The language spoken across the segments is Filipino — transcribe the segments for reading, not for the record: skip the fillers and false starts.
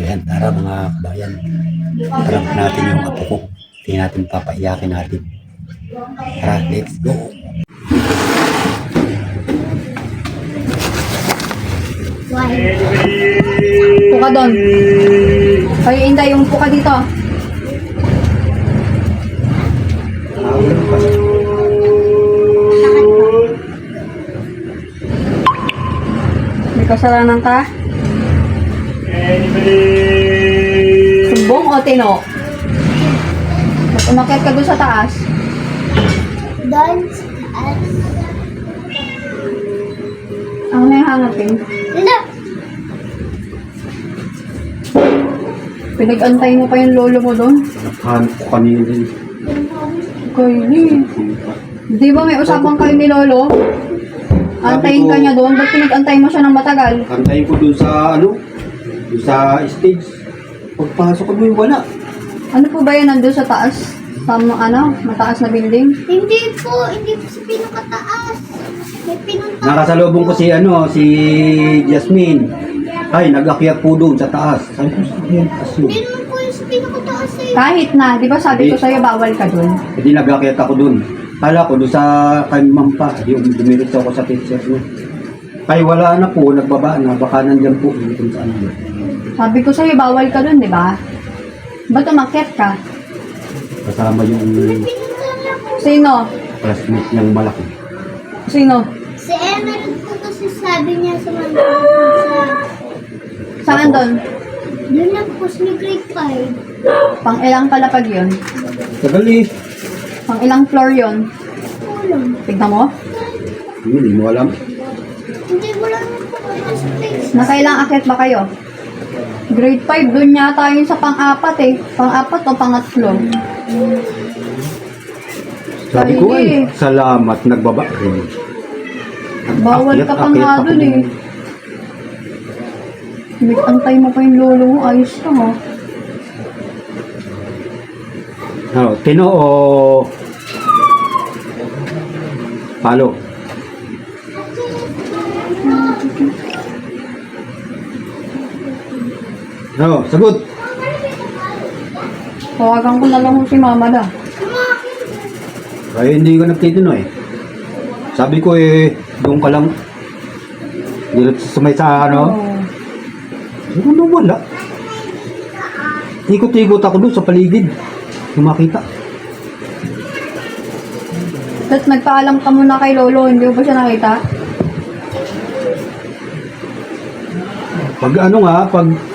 Ayan, tara mga kabayan. Harap natin yung apo ko. Hindi natin papaiyakin natin. Tara, let's go. Puka doon. Ay, Inday, yung puka dito. May kasalanan ka? Sumbong o tino? Ba't umakyat ka doon sa taas? Don't Ano na yung hangapin? look. Pinag-antay mo pa yung lolo mo doon? Nakahanap ko kanina din. Kylie. Di ba may usapan kayo ni lolo? Antayin ka niya doon? Ba't pinag-antay mo siya ng matagal? Antayin ko dun sa dun sa stage. Pagpasok ko doon, wala. Ano po ba yan nandun sa taas? Sa mataas na building? Hindi po sa pinakataas. May pinunta. Nakasalubong ko si Jasmine. Ay, nag-akyat po doon sa taas. Sabi ko sa akin, asin. Hindi naman po yung sa pinakataas eh. Kahit na, di ba sabi ko sa'yo bawal ka doon? Hindi nag-akyat ako doon. Kala ko doon sa kay Mampa. Yung dumiritso ako sa picture niya. Ay, wala na po. Nagbaba na. Baka nandyan po. Hindi kung saan yun. Sabi ko sa'yo bawal ka doon, di ba? Ba't umakyat ka? Kasama yung Pinunta niya po. Sino? classmate niyang malaki. Sino? Si Emerald po kasi sabi niya sa mga Saan doon? doon lang po sa grade 5. Pang ilang palapag yun? Tagali. Pang ilang floor yun? Tulong. Tignan mo? Hindi mo alam. Hindi wala naman po kami sa place. Nakailang akyat ba kayo? Grade 5, doon yata yun sa pang-apat eh. Pang-apat o pangatlo? Sabi ko Ay, ay, salamat. Nagbaba rin. bawal ka pa nga Akyat ako doon eh. Nag-antay mo pa yung lolo mo, ayos ka ha. Ano, Tino o Palo? Ano, sagot. Tawagan ko na lang si mama da. Ay, hindi ko nagtitino eh. Sabi ko eh, doon ka lang. Dito sa may sa ano. Oh. Ano wala. Ikot-ikot ako doon sa paligid. Yung makita. Tapos nagpaalam ka muna kay lolo, hindi mo ba siya nakita? Pag ano nga,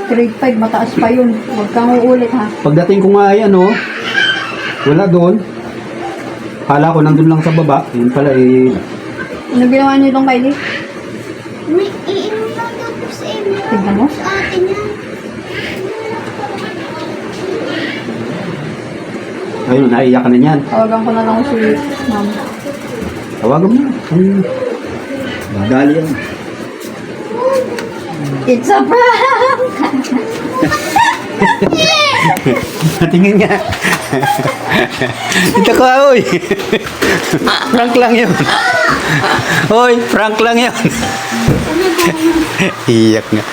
Grade 5, mataas pa yun. Huwag kang uulit ha. pagdating ko nga ay ano, wala doon. Kala ko nandun lang sa baba. Yun pala eh, Ano ginawa niyo itong Kylie? May iinom lang daw po si Emerald. Tignan mo. Sa atin yan. ayun, naiyak ka na niyan. Tawagan ko na lang si mama. Tawagan mo. Madali yan. It's a prank! Tingin nga. Ito ka, oy. Prank lang yun. Oy, prank lang yun. Iyak nga.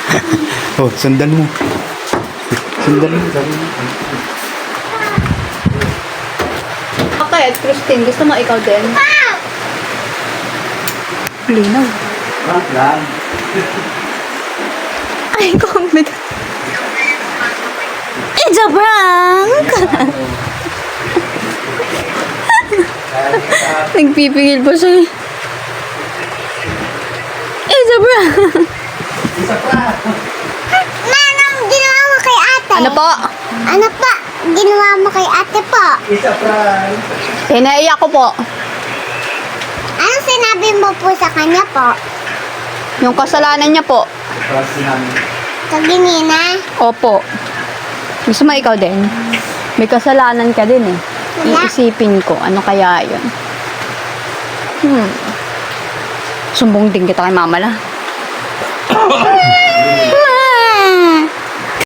Oh, sundan mo. Sundan mo. Okay, at Christine, gusto mo ikaw din? Linaw. Prank lang. Ay, comment. It's a prank! Nagpipigil pa siya. It's a prank! Manong ginawa mo kay ate? Ano po? Ano pa? Ginawa mo kay ate po? Isa prank. Pinaiyak ko po. Anong sinabi mo po sa kanya po? Yung kasalanan niya po. Prank namin. Kaginina? Opo. Gusto mo ikaw din? May kasalanan ka din eh. Wala. Iisipin ko, ano kaya yun? Sumbong din kita kay mama la.